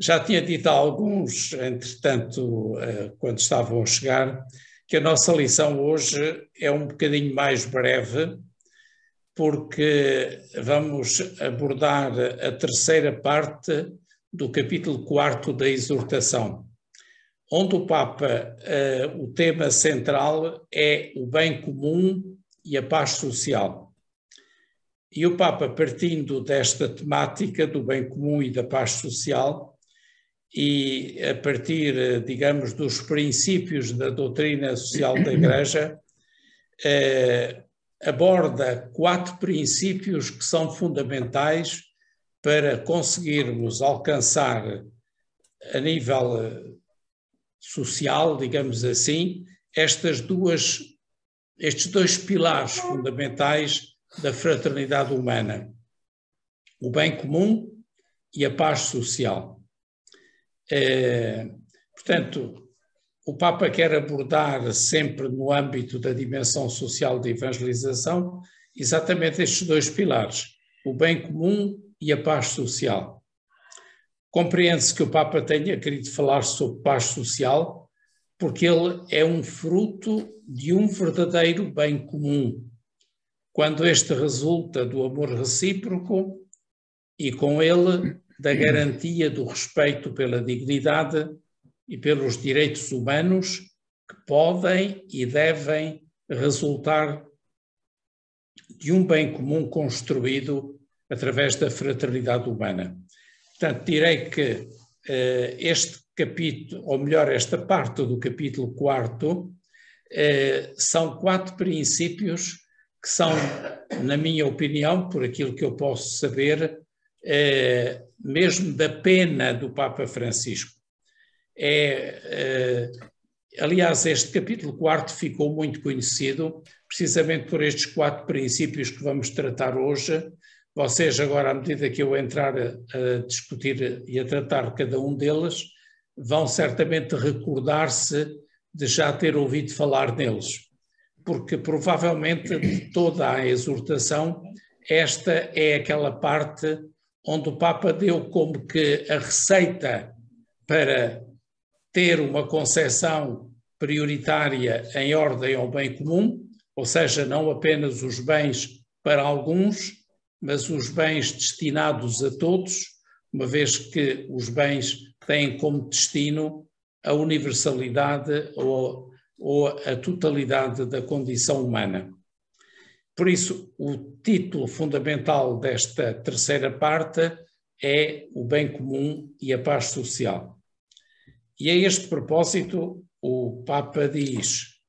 Já tinha dito a alguns, entretanto, quando estavam a chegar, que a nossa lição hoje é um bocadinho mais breve, porque vamos abordar a terceira parte do capítulo 4 da exortação, onde o Papa, o tema central é o bem comum e a paz social. E o Papa, partindo desta temática do bem comum e da paz social, e a partir, digamos, dos princípios da doutrina social da Igreja, aborda 4 princípios que são fundamentais para conseguirmos alcançar a nível social, digamos assim, estes dois pilares fundamentais da fraternidade humana: o bem comum e a paz social. Portanto, o Papa quer abordar sempre no âmbito da dimensão social de evangelização exatamente estes 2 pilares, o bem comum e a paz social. Compreende-se que o Papa tenha querido falar sobre paz social porque ele é um fruto de um verdadeiro bem comum, quando este resulta do amor recíproco e com ele da garantia do respeito pela dignidade e pelos direitos humanos que podem e devem resultar de um bem comum construído através da fraternidade humana. Portanto, direi que este capítulo, ou melhor, esta parte do capítulo 4, são 4 princípios que são, na minha opinião, por aquilo que eu posso saber, mesmo da pena do Papa Francisco. Aliás, este capítulo 4 ficou muito conhecido precisamente por estes 4 princípios que vamos tratar hoje. Vocês agora, à medida que eu entrar a discutir e a tratar cada um deles, vão certamente recordar-se de já ter ouvido falar neles, porque provavelmente de toda a exortação, esta é aquela parte onde o Papa deu como que a receita para ter uma concepção prioritária em ordem ao bem comum, ou seja, não apenas os bens para alguns, mas os bens destinados a todos, uma vez que os bens têm como destino a universalidade ou a totalidade da condição humana. Por isso, o título fundamental desta terceira parte é o bem comum e a paz social. E a este propósito, o Papa diz,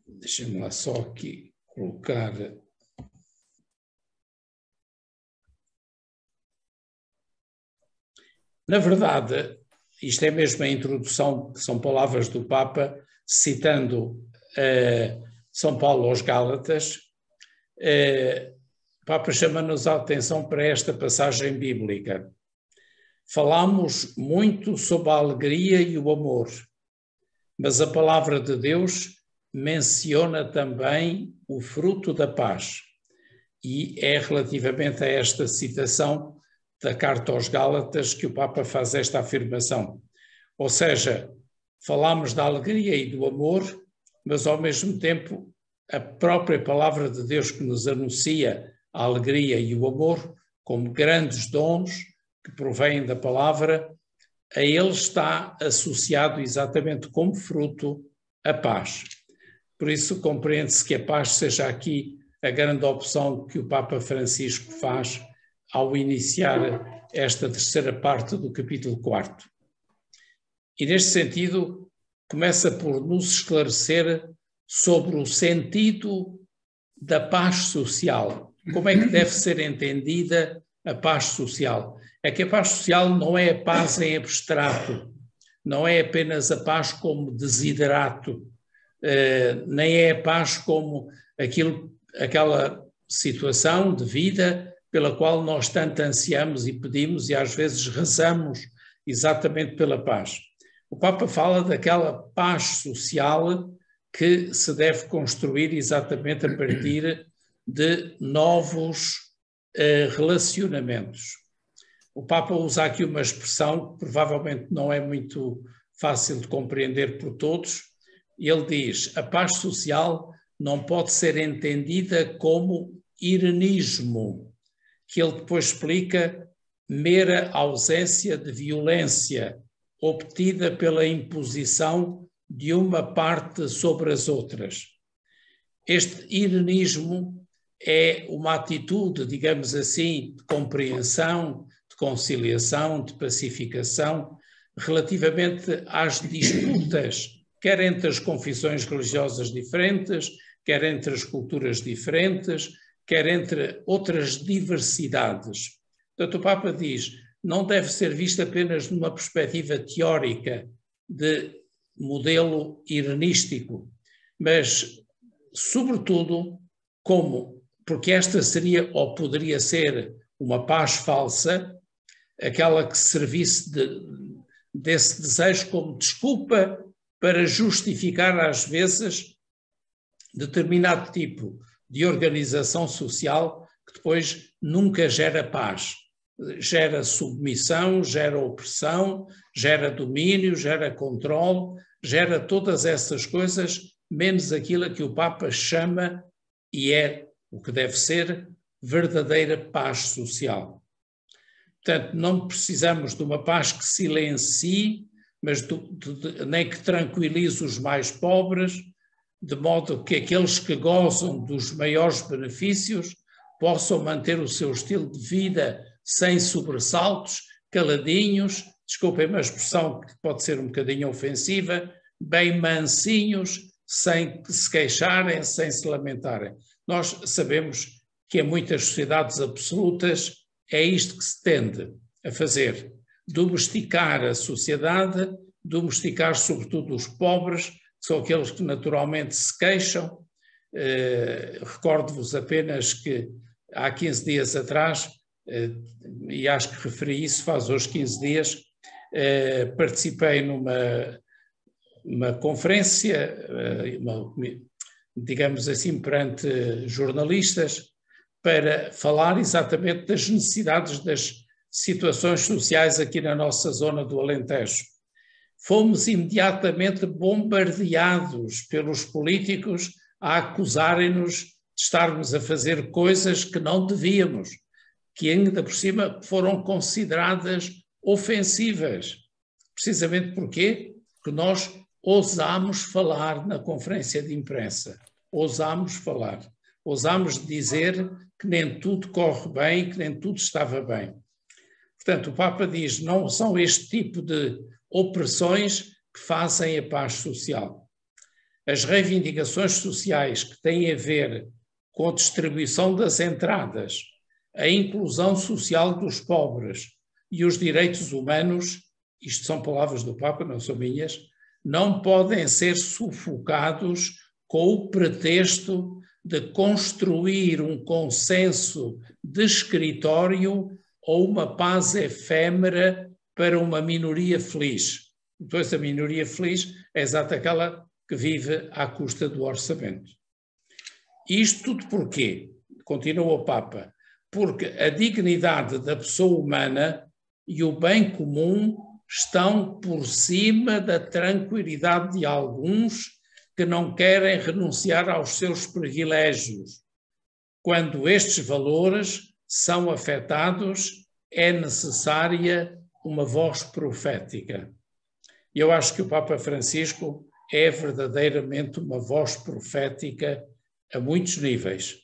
deixem-me lá só aqui colocar... Na verdade, isto é mesmo a introdução, que são palavras do Papa, citando São Paulo aos Gálatas. O Papa chama-nos a atenção para esta passagem bíblica. Falamos muito sobre a alegria e o amor, mas a palavra de Deus menciona também o fruto da paz. E é relativamente a esta citação da carta aos Gálatas que o Papa faz esta afirmação. Ou seja, falamos da alegria e do amor, mas ao mesmo tempo a própria palavra de Deus que nos anuncia a alegria e o amor como grandes dons que provêm da palavra, a ele está associado exatamente como fruto a paz. Por isso compreende-se que a paz seja aqui a grande opção que o Papa Francisco faz ao iniciar esta terceira parte do capítulo 4. E neste sentido começa por nos esclarecer sobre o sentido da paz social. Como é que deve ser entendida a paz social? É que a paz social não é a paz em abstrato, não é apenas a paz como desiderato, nem é a paz como aquela situação de vida pela qual nós tanto ansiamos e pedimos e às vezes rezamos exatamente pela paz. O Papa fala daquela paz social que se deve construir exatamente a partir de novos relacionamentos. o Papa usa aqui uma expressão que provavelmente não é muito fácil de compreender por todos. Ele diz: a paz social não pode ser entendida como irenismo, que ele depois explica mera ausência de violência obtida pela imposição de uma parte sobre as outras. Este irenismo é uma atitude, digamos assim, de compreensão, de conciliação, de pacificação, relativamente às disputas, quer entre as confissões religiosas diferentes, quer entre as culturas diferentes, quer entre outras diversidades. Portanto, o Papa diz, não deve ser visto apenas numa perspectiva teórica de modelo irenístico, mas, sobretudo, porque esta seria ou poderia ser uma paz falsa, aquela que servisse desse desejo como desculpa para justificar, às vezes, determinado tipo de organização social que depois nunca gera paz. Gera submissão, gera opressão, gera domínio, gera controle, gera todas essas coisas, menos aquilo que o Papa chama, e é o que deve ser, verdadeira paz social. Portanto, não precisamos de uma paz que silencie, mas nem que tranquilize os mais pobres, de modo que aqueles que gozam dos maiores benefícios possam manter o seu estilo de vida sem sobressaltos, caladinhos, desculpem-me a expressão que pode ser um bocadinho ofensiva, bem mansinhos, sem se queixarem, sem se lamentarem. Nós sabemos que em muitas sociedades absolutas é isto que se tende a fazer, domesticar a sociedade, domesticar sobretudo os pobres, que são aqueles que naturalmente se queixam. Recordo-vos apenas que há 15 dias atrás, e acho que referi isso faz hoje 15 dias, participei numa conferência, digamos assim, perante jornalistas, para falar exatamente das necessidades das situações sociais aqui na nossa zona do Alentejo. Fomos imediatamente bombardeados pelos políticos a acusarem-nos de estarmos a fazer coisas que não devíamos, que ainda por cima foram consideradas ofensivas. Precisamente porquê? Porque nós ousámos falar na conferência de imprensa, ousámos falar, ousámos dizer que nem tudo corre bem, que nem tudo estava bem. Portanto, o Papa diz, não são este tipo de opressões que fazem a paz social. As reivindicações sociais que têm a ver com a distribuição das entradas, a inclusão social dos pobres e os direitos humanos, isto são palavras do Papa, não são minhas, não podem ser sufocados com o pretexto de construir um consenso de escritório ou uma paz efêmera para uma minoria feliz. Depois a minoria feliz é exata aquela que vive à custa do orçamento. Isto tudo porquê? Continua o Papa. Porque a dignidade da pessoa humana e o bem comum estão por cima da tranquilidade de alguns que não querem renunciar aos seus privilégios. Quando estes valores são afetados, é necessária uma voz profética. Eu acho que o Papa Francisco é verdadeiramente uma voz profética a muitos níveis,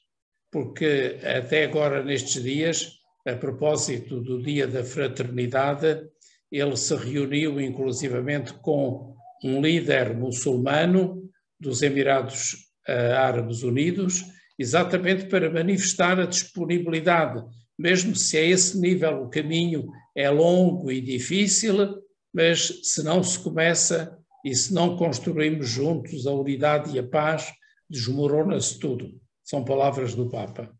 porque até agora nestes dias, a propósito do Dia da Fraternidade, ele se reuniu inclusivamente com um líder muçulmano dos Emirados Árabes Unidos, exatamente para manifestar a disponibilidade, mesmo se a esse nível o caminho é longo e difícil, mas se não se começa e se não construímos juntos a unidade e a paz, desmorona-se tudo. São palavras do Papa.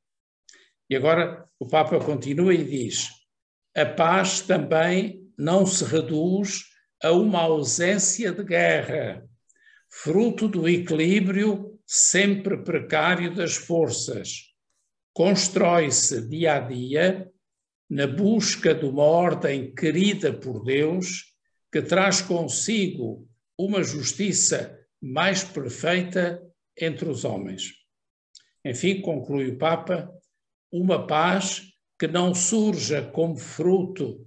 E agora o Papa continua e diz: a paz também não se reduz a uma ausência de guerra, fruto do equilíbrio sempre precário das forças. Constrói-se dia a dia na busca de uma ordem querida por Deus, que traz consigo uma justiça mais perfeita entre os homens. Enfim, conclui o Papa, uma paz que não surja como fruto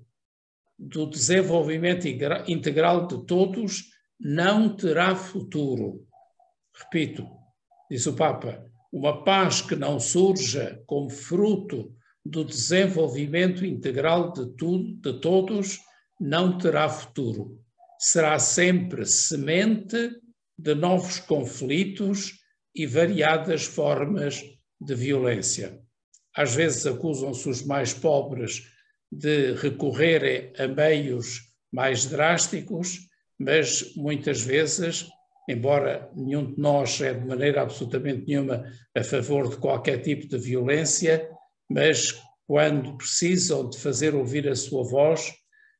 do desenvolvimento integral de todos não terá futuro. Repito, diz o Papa, uma paz que não surja como fruto do desenvolvimento integral de todos não terá futuro. Será sempre semente de novos conflitos e variadas formas de violência. Às vezes acusam-se os mais pobres de recorrerem a meios mais drásticos, mas muitas vezes, embora nenhum de nós é de maneira absolutamente nenhuma a favor de qualquer tipo de violência, mas quando precisam de fazer ouvir a sua voz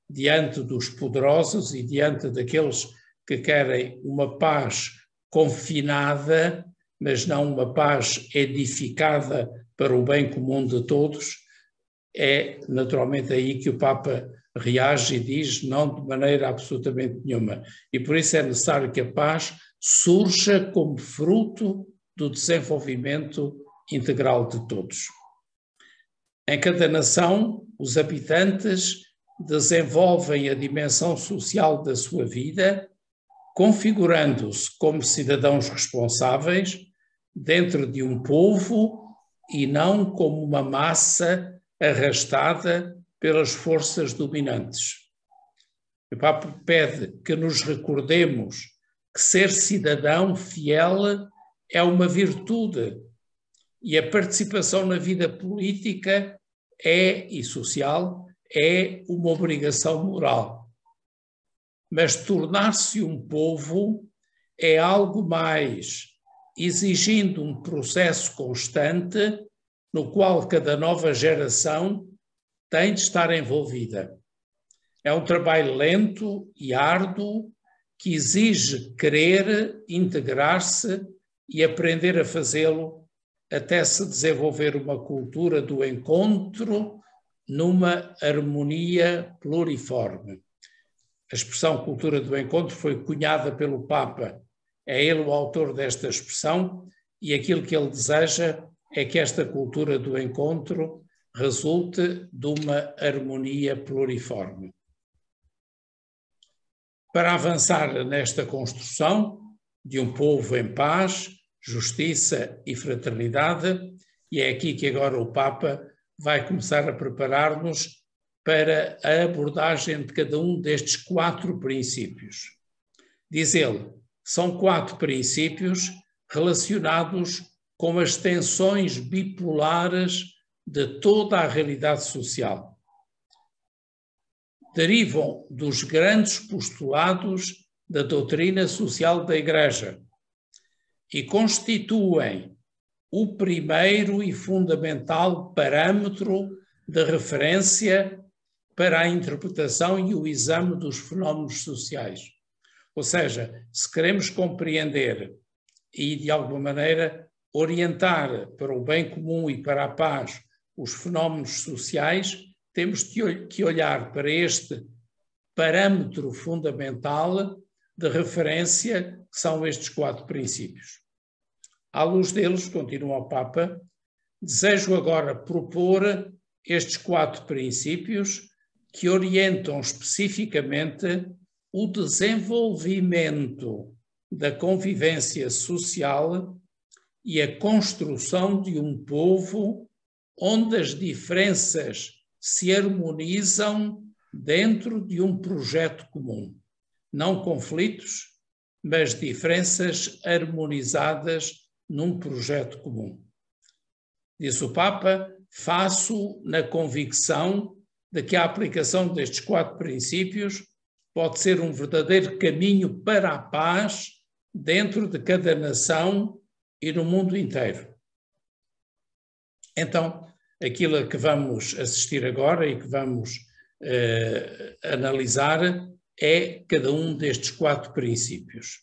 diante dos poderosos e diante daqueles que querem uma paz confinada, mas não uma paz edificada para o bem comum de todos, é naturalmente aí que o Papa reage e diz não de maneira absolutamente nenhuma. E por isso é necessário que a paz surja como fruto do desenvolvimento integral de todos. Em cada nação, os habitantes desenvolvem a dimensão social da sua vida, configurando-se como cidadãos responsáveis dentro de um povo e não como uma massa arrastada pelas forças dominantes. O Papa pede que nos recordemos que ser cidadão fiel é uma virtude e a participação na vida política e social é uma obrigação moral. Mas tornar-se um povo é algo mais, exigindo um processo constante no qual cada nova geração tem de estar envolvida. É um trabalho lento e árduo que exige querer integrar-se e aprender a fazê-lo até se desenvolver uma cultura do encontro numa harmonia pluriforme. A expressão cultura do encontro foi cunhada pelo Papa. É ele o autor desta expressão e aquilo que ele deseja é que esta cultura do encontro resulte de uma harmonia pluriforme. Para avançar nesta construção de um povo em paz, justiça e fraternidade, e é aqui que agora o Papa vai começar a preparar-nos para a abordagem de cada um destes 4 princípios. Diz ele, são 4 princípios relacionados com as tensões bipolares de toda a realidade social. Derivam dos grandes postulados da doutrina social da Igreja e constituem o primeiro e fundamental parâmetro de referência para a interpretação e o exame dos fenómenos sociais. Ou seja, se queremos compreender e, de alguma maneira, orientar para o bem comum e para a paz os fenómenos sociais, temos que olhar para este parâmetro fundamental de referência, que são estes 4 princípios. À luz deles, continua o Papa, desejo agora propor estes 4 princípios que orientam especificamente o desenvolvimento da convivência social e a construção de um povo onde as diferenças se harmonizam dentro de um projeto comum. Não conflitos, mas diferenças harmonizadas num projeto comum. Diz o Papa, faço na convicção de que a aplicação destes 4 princípios pode ser um verdadeiro caminho para a paz dentro de cada nação e no mundo inteiro. Então, aquilo a que vamos assistir agora e que vamos analisar é cada um destes 4 princípios.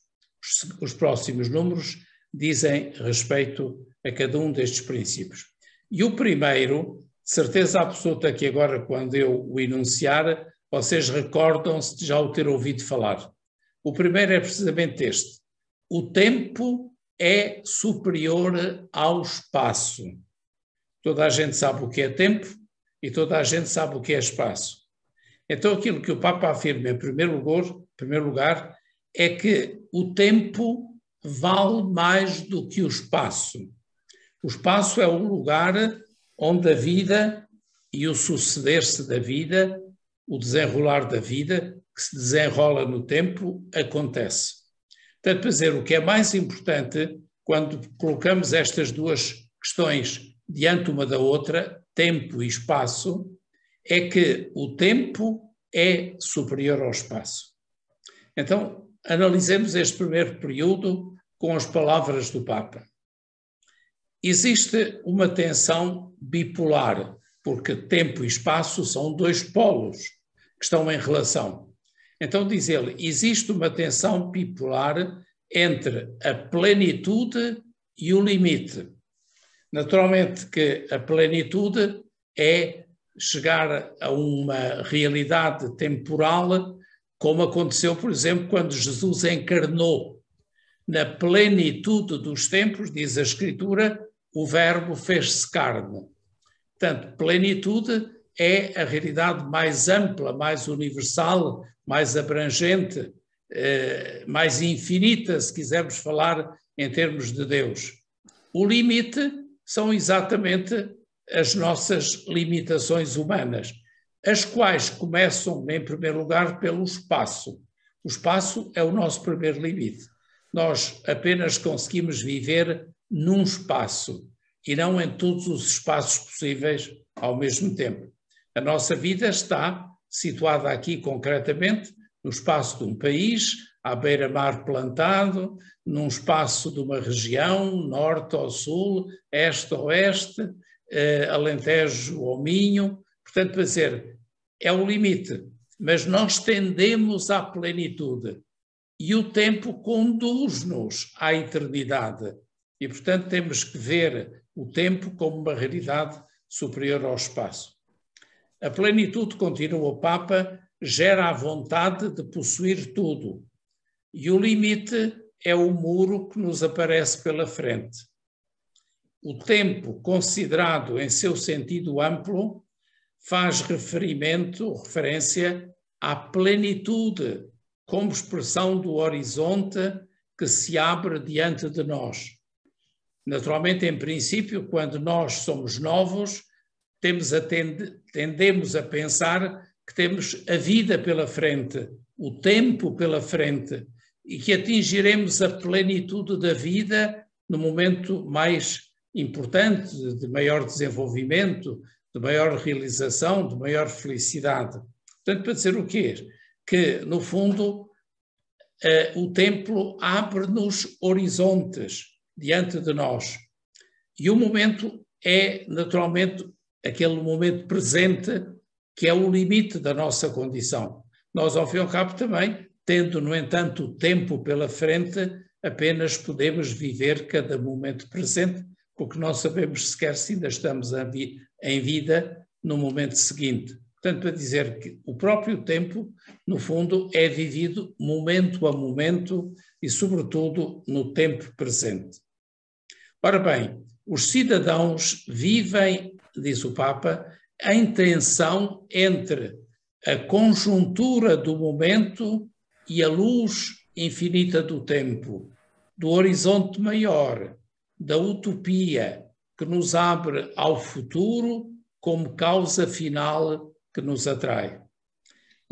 Os próximos números dizem respeito a cada um destes princípios. E o primeiro certeza absoluta que agora, quando eu o enunciar, vocês recordam-se de já o ter ouvido falar. O primeiro é precisamente este. O tempo é superior ao espaço. Toda a gente sabe o que é tempo e toda a gente sabe o que é espaço. Então, aquilo que o Papa afirma em primeiro lugar é que o tempo vale mais do que o espaço. O espaço é o lugar onde a vida e o suceder-se da vida, o desenrolar da vida, que se desenrola no tempo, acontece. Portanto, para dizer, o que é mais importante, quando colocamos estas duas questões diante uma da outra, tempo e espaço, é que o tempo é superior ao espaço. Então, analisemos este primeiro período com as palavras do Papa. Existe uma tensão bipolar, porque tempo e espaço são dois polos que estão em relação. Então, diz ele, existe uma tensão bipolar entre a plenitude e o limite. Naturalmente que a plenitude é chegar a uma realidade temporal, como aconteceu, por exemplo, quando Jesus encarnou. Na plenitude dos tempos, diz a Escritura, o Verbo fez-se carne. Portanto, plenitude é a realidade mais ampla, mais universal, mais abrangente, mais infinita, se quisermos falar em termos de Deus. O limite são exatamente as nossas limitações humanas, as quais começam, em primeiro lugar, pelo espaço. O espaço é o nosso primeiro limite. Nós apenas conseguimos viver num espaço e não em todos os espaços possíveis ao mesmo tempo. A nossa vida está situada aqui concretamente no espaço de um país, à beira-mar plantado, num espaço de uma região, norte ao sul, este ao oeste, Alentejo ao Minho. Portanto, para dizer, é o limite, mas nós tendemos à plenitude e o tempo conduz-nos à eternidade. E, portanto, temos que ver o tempo como uma realidade superior ao espaço. A plenitude, continua o Papa, gera a vontade de possuir tudo. E o limite é o muro que nos aparece pela frente. O tempo, considerado em seu sentido amplo, faz referência à plenitude como expressão do horizonte que se abre diante de nós. Naturalmente, em princípio, quando nós somos novos, tendemos a pensar que temos a vida pela frente, o tempo pela frente, e que atingiremos a plenitude da vida no momento mais importante, de maior desenvolvimento, de maior realização, de maior felicidade. Portanto, para dizer o quê? Que, no fundo, o tempo abre-nos horizontes diante de nós. E o momento é, naturalmente, aquele momento presente que é o limite da nossa condição. Nós, ao fim e ao cabo, também, tendo, no entanto, o tempo pela frente, apenas podemos viver cada momento presente, porque não sabemos sequer se ainda estamos em vida no momento seguinte. Portanto, para dizer que o próprio tempo, no fundo, é vivido momento a momento e, sobretudo, no tempo presente. Ora bem, os cidadãos vivem, diz o Papa, em tensão entre a conjuntura do momento e a luz infinita do tempo, do horizonte maior, da utopia que nos abre ao futuro como causa final que nos atrai.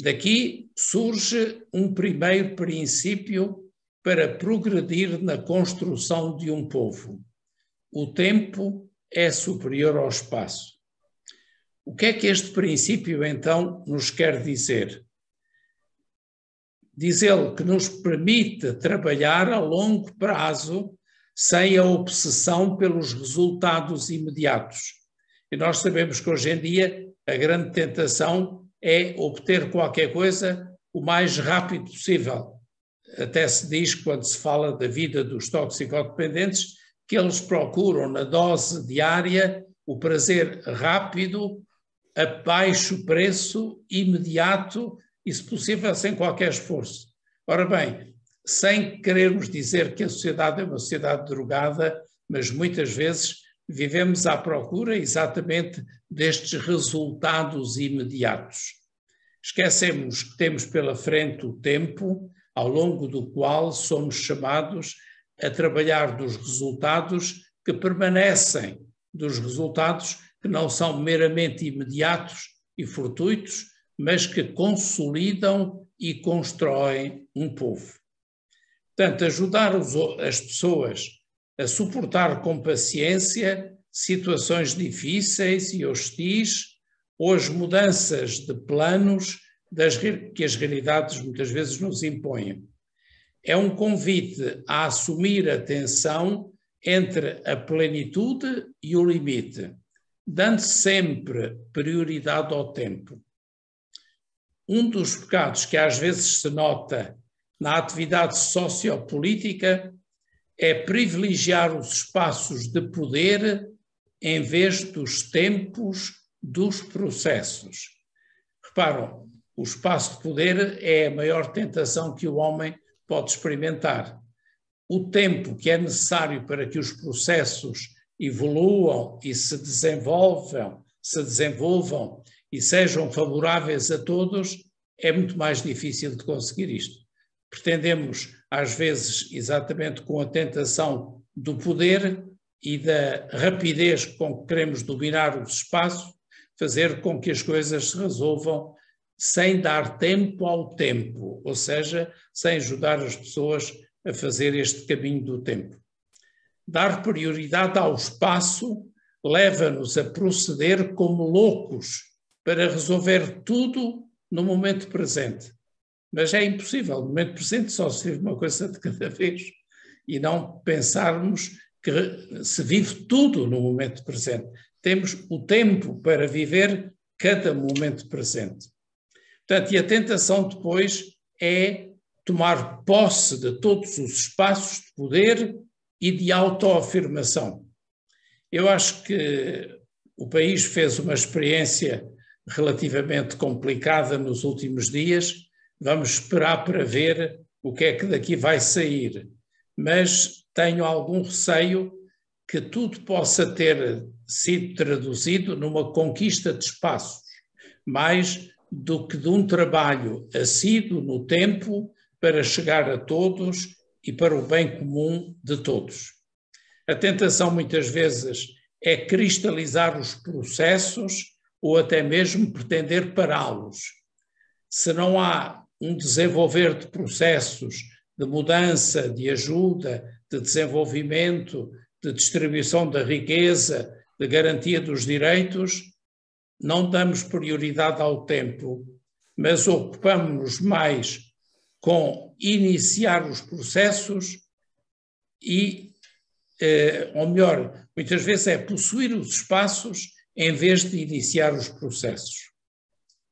Daqui surge um primeiro princípio para progredir na construção de um povo. O tempo é superior ao espaço. O que é que este princípio, então, nos quer dizer? Diz ele que nos permite trabalhar a longo prazo sem a obsessão pelos resultados imediatos. E nós sabemos que hoje em dia a grande tentação é obter qualquer coisa o mais rápido possível. Até se diz, quando se fala da vida dos toxicodependentes, que eles procuram na dose diária o prazer rápido, a baixo preço, imediato e, se possível, sem qualquer esforço. Ora bem, sem querermos dizer que a sociedade é uma sociedade drogada, mas muitas vezes vivemos à procura exatamente destes resultados imediatos. Esquecemos que temos pela frente o tempo ao longo do qual somos chamados a trabalhar dos resultados que permanecem, dos resultados que não são meramente imediatos e fortuitos, mas que consolidam e constroem um povo. Portanto, ajudar as pessoas a suportar com paciência situações difíceis e hostis ou as mudanças de planos que as realidades muitas vezes nos impõem. É um convite a assumir a tensão entre a plenitude e o limite, dando sempre prioridade ao tempo. Um dos pecados que às vezes se nota na atividade sociopolítica é privilegiar os espaços de poder em vez dos tempos dos processos. Reparam, o espaço de poder é a maior tentação que o homem pode experimentar. O tempo que é necessário para que os processos evoluam e se desenvolvam e sejam favoráveis a todos, é muito mais difícil de conseguir isto. Pretendemos, às vezes, exatamente com a tentação do poder e da rapidez com que queremos dominar os espaços, fazer com que as coisas se resolvam sem dar tempo ao tempo, ou seja, sem ajudar as pessoas a fazer este caminho do tempo. Dar prioridade ao espaço leva-nos a proceder como loucos para resolver tudo no momento presente. Mas é impossível, no momento presente só se vive uma coisa de cada vez e não pensarmos que se vive tudo no momento presente. Temos o tempo para viver cada momento presente. Portanto, e a tentação depois é tomar posse de todos os espaços de poder e de autoafirmação. Eu acho que o país fez uma experiência relativamente complicada nos últimos dias. Vamos esperar para ver o que é que daqui vai sair. Mas tenho algum receio que tudo possa ter sido traduzido numa conquista de espaços, mais do que de um trabalho assíduo no tempo para chegar a todos e para o bem comum de todos. A tentação muitas vezes é cristalizar os processos ou até mesmo pretender pará-los. Se não há um desenvolver de processos de mudança, de ajuda, de desenvolvimento, de distribuição da riqueza, de garantia dos direitos, não damos prioridade ao tempo, mas ocupamos-nos mais com iniciar os processos e, ou melhor, muitas vezes é possuir os espaços em vez de iniciar os processos.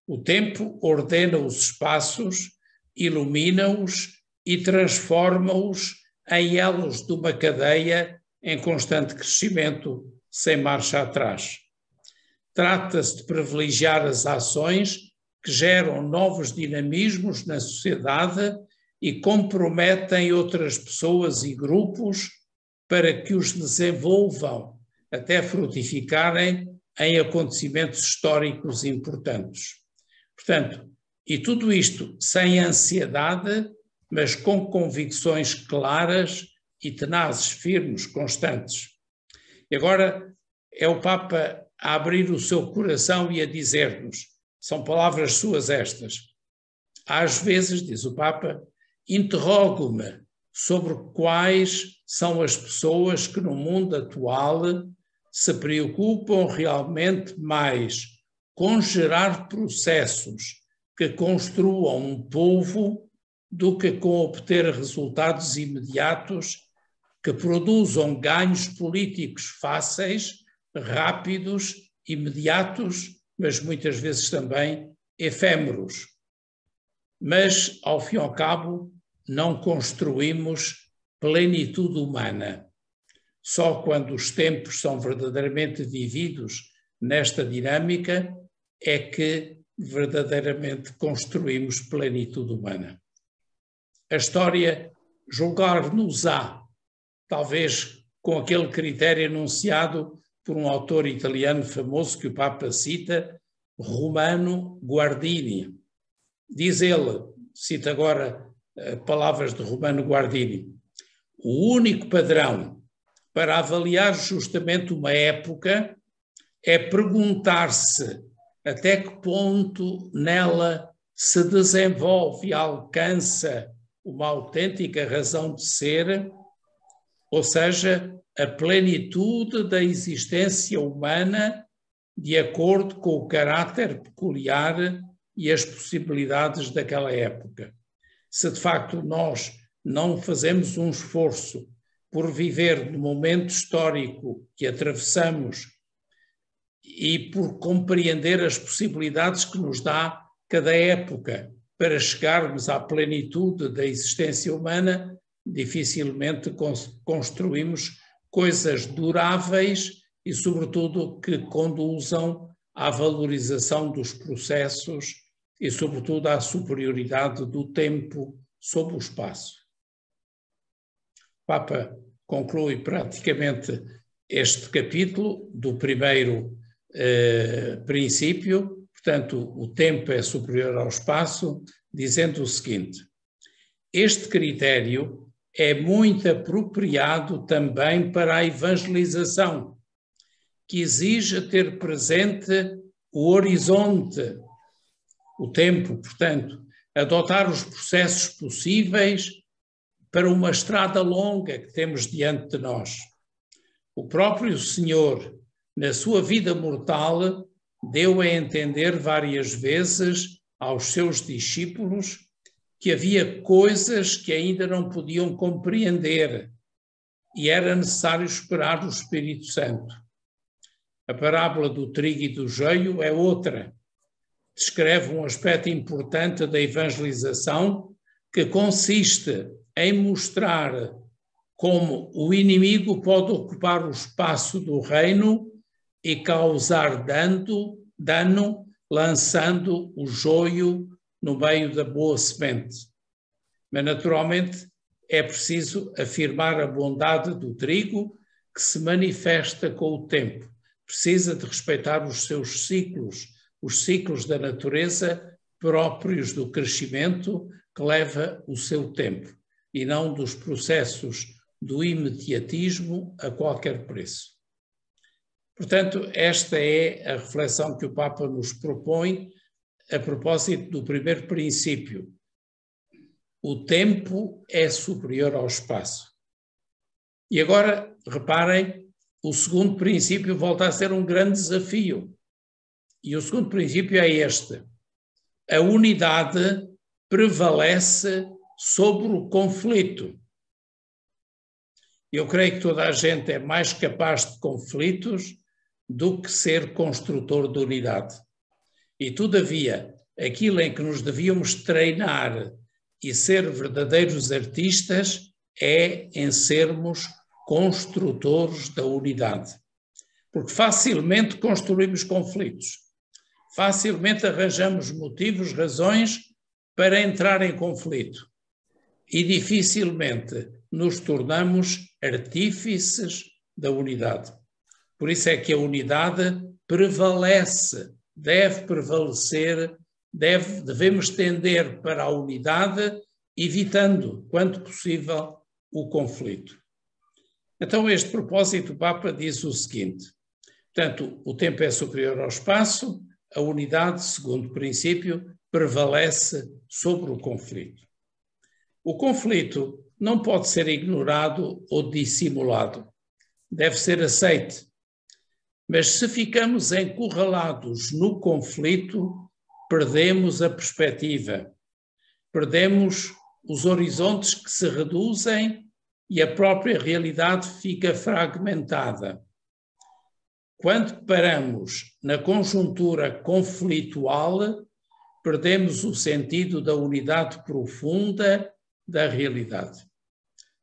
O tempo ordena os espaços, ilumina-os e transforma-os em elos de uma cadeia em constante crescimento, sem marcha atrás. Trata-se de privilegiar as ações que geram novos dinamismos na sociedade e comprometem outras pessoas e grupos para que os desenvolvam até frutificarem em acontecimentos históricos importantes. Portanto, e tudo isto sem ansiedade, mas com convicções claras e tenazes, firmes, constantes. E agora é o Papa a abrir o seu coração e a dizer-nos, são palavras suas estas, às vezes, diz o Papa, interrogo-me sobre quais são as pessoas que no mundo atual se preocupam realmente mais com gerar processos que construam um povo do que com obter resultados imediatos que produzam ganhos políticos fáceis, rápidos, imediatos, mas muitas vezes também efêmeros. Mas, ao fim e ao cabo, não construímos plenitude humana. Só quando os tempos são verdadeiramente vividos nesta dinâmica é que verdadeiramente construímos plenitude humana. A história julgar-nos-á, talvez com aquele critério enunciado por um autor italiano famoso que o Papa cita, Romano Guardini. Diz ele, cita agora palavras de Romano Guardini, o único padrão para avaliar justamente uma época é perguntar-se até que ponto nela se desenvolve e alcança uma autêntica razão de ser, ou seja, a plenitude da existência humana de acordo com o caráter peculiar e as possibilidades daquela época. Se de facto nós não fazemos um esforço por viver no momento histórico que atravessamos e por compreender as possibilidades que nos dá cada época para chegarmos à plenitude da existência humana, dificilmente construímos coisas duráveis e, sobretudo, que conduzam à valorização dos processos e, sobretudo, à superioridade do tempo sobre o espaço. O Papa conclui praticamente este capítulo do primeiro princípio, portanto, o tempo é superior ao espaço, dizendo o seguinte: este critério é muito apropriado também para a evangelização, que exige ter presente o horizonte, o tempo, portanto, adotar os processos possíveis para uma estrada longa que temos diante de nós. O próprio Senhor, na sua vida mortal, deu a entender várias vezes aos seus discípulos que havia coisas que ainda não podiam compreender e era necessário esperar o Espírito Santo. A parábola do trigo e do joio é outra. Descreve um aspecto importante da evangelização que consiste em mostrar como o inimigo pode ocupar o espaço do reino e causar dano lançando o joio no meio da boa semente. Mas, naturalmente, é preciso afirmar a bondade do trigo que se manifesta com o tempo. Precisa de respeitar os seus ciclos, os ciclos da natureza próprios do crescimento que leva o seu tempo e não dos processos do imediatismo a qualquer preço. Portanto, esta é a reflexão que o Papa nos propõe a propósito do primeiro princípio. O tempo é superior ao espaço. E agora, reparem, o segundo princípio volta a ser um grande desafio. E o segundo princípio é este: a unidade prevalece sobre o conflito. Eu creio que toda a gente é mais capaz de conflitos do que ser construtor de unidade. E, todavia, aquilo em que nos devíamos treinar e ser verdadeiros artistas é em sermos construtores da unidade. Porque facilmente construímos conflitos, facilmente arranjamos motivos, razões para entrar em conflito e dificilmente nos tornamos artífices da unidade. Por isso é que a unidade prevalece, deve prevalecer, devemos tender para a unidade, evitando, quanto possível, o conflito. Então, a este propósito, o Papa diz o seguinte: portanto, o tempo é superior ao espaço, a unidade, segundo o princípio, prevalece sobre o conflito. O conflito não pode ser ignorado ou dissimulado, deve ser aceite. Mas se ficamos encurralados no conflito, perdemos a perspectiva, perdemos os horizontes que se reduzem e a própria realidade fica fragmentada. Quando paramos na conjuntura conflitual, perdemos o sentido da unidade profunda da realidade.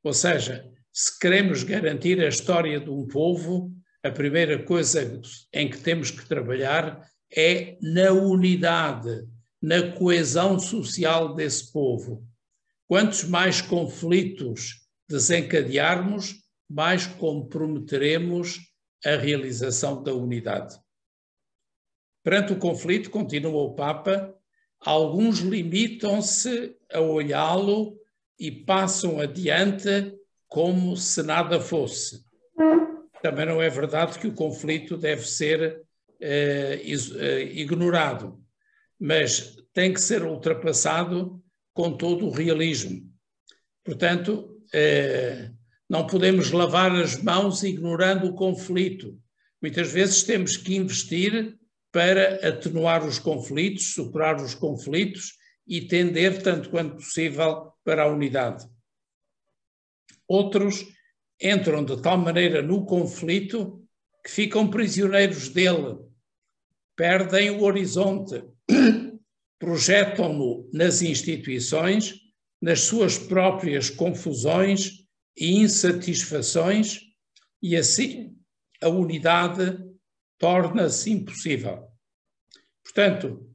Ou seja, se queremos garantir a história de um povo, a primeira coisa em que temos que trabalhar é na unidade, na coesão social desse povo. Quantos mais conflitos desencadearmos, mais comprometeremos a realização da unidade. Perante o conflito, continua o Papa, alguns limitam-se a olhá-lo e passam adiante como se nada fosse. Também não é verdade que o conflito deve ser ignorado, mas tem que ser ultrapassado com todo o realismo. Portanto, não podemos lavar as mãos ignorando o conflito. Muitas vezes temos que investir para atenuar os conflitos, superar os conflitos e tender, tanto quanto possível, para a unidade. Outros entram de tal maneira no conflito que ficam prisioneiros dele, perdem o horizonte, projetam-no nas instituições, nas suas próprias confusões e insatisfações, e assim a unidade torna-se impossível. Portanto,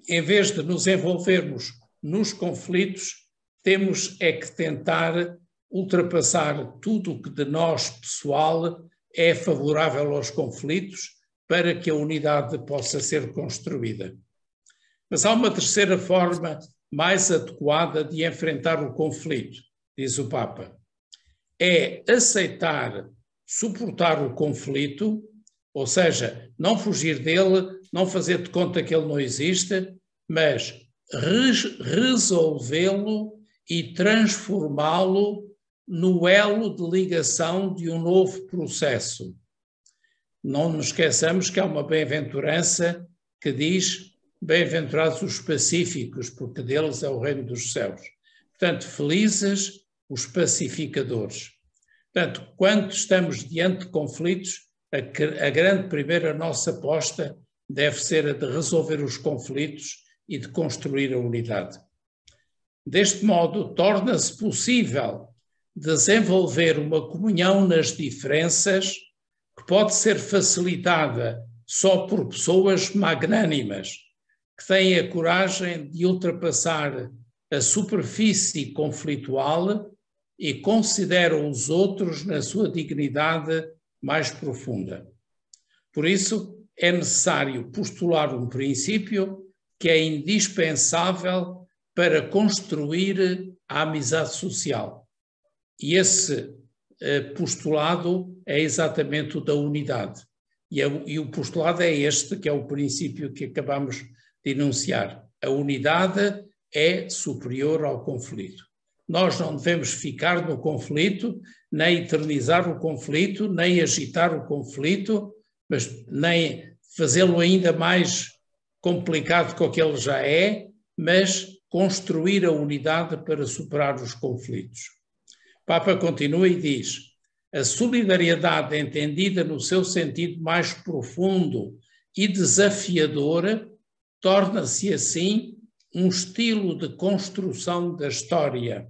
em vez de nos envolvermos nos conflitos, temos é que tentar ultrapassar tudo o que de nós, pessoal, é favorável aos conflitos para que a unidade possa ser construída. Mas há uma terceira forma mais adequada de enfrentar o conflito, diz o Papa. É aceitar, suportar o conflito, ou seja, não fugir dele, não fazer de conta que ele não existe, mas resolvê-lo e transformá-lo no elo de ligação de um novo processo. Não nos esqueçamos que há uma bem-aventurança que diz: bem-aventurados os pacíficos, porque deles é o reino dos céus. Portanto, felizes os pacificadores. Portanto, quando estamos diante de conflitos, a grande primeira nossa aposta deve ser a de resolver os conflitos e de construir a unidade. Deste modo, torna-se possível desenvolver uma comunhão nas diferenças que pode ser facilitada só por pessoas magnânimas, que têm a coragem de ultrapassar a superfície conflitual e consideram os outros na sua dignidade mais profunda. Por isso, é necessário postular um princípio que é indispensável para construir a amizade social. E esse postulado é exatamente o da unidade. E o postulado é este, que é o princípio que acabamos de enunciar. A unidade é superior ao conflito. Nós não devemos ficar no conflito, nem eternizar o conflito, nem agitar o conflito, mas nem fazê-lo ainda mais complicado do que ele já é, mas construir a unidade para superar os conflitos. O Papa continua e diz: a solidariedade entendida no seu sentido mais profundo e desafiador torna-se assim um estilo de construção da história,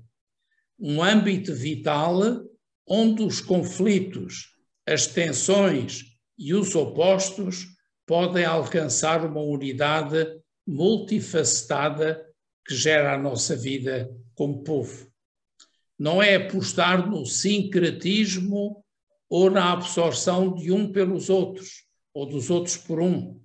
um âmbito vital onde os conflitos, as tensões e os opostos podem alcançar uma unidade multifacetada que gera a nossa vida como povo. Não é apostar no sincretismo ou na absorção de um pelos outros, ou dos outros por um,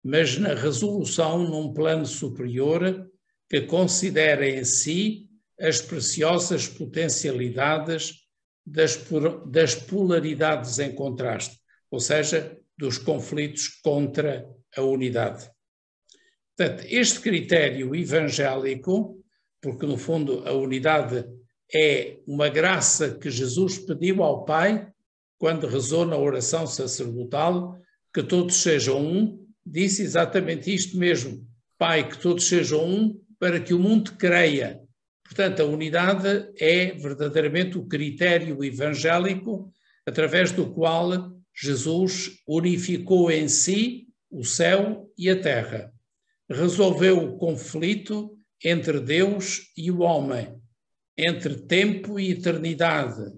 mas na resolução num plano superior que considera em si as preciosas potencialidades das polaridades em contraste, ou seja, dos conflitos contra a unidade. Portanto, este critério evangélico, porque no fundo a unidade é uma graça que Jesus pediu ao Pai quando rezou na oração sacerdotal, que todos sejam um, disse exatamente isto mesmo: Pai, que todos sejam um, para que o mundo creia. Portanto, a unidade é verdadeiramente o critério evangélico através do qual Jesus unificou em si o céu e a terra. Resolveu o conflito entre Deus e o homem, entre tempo e eternidade,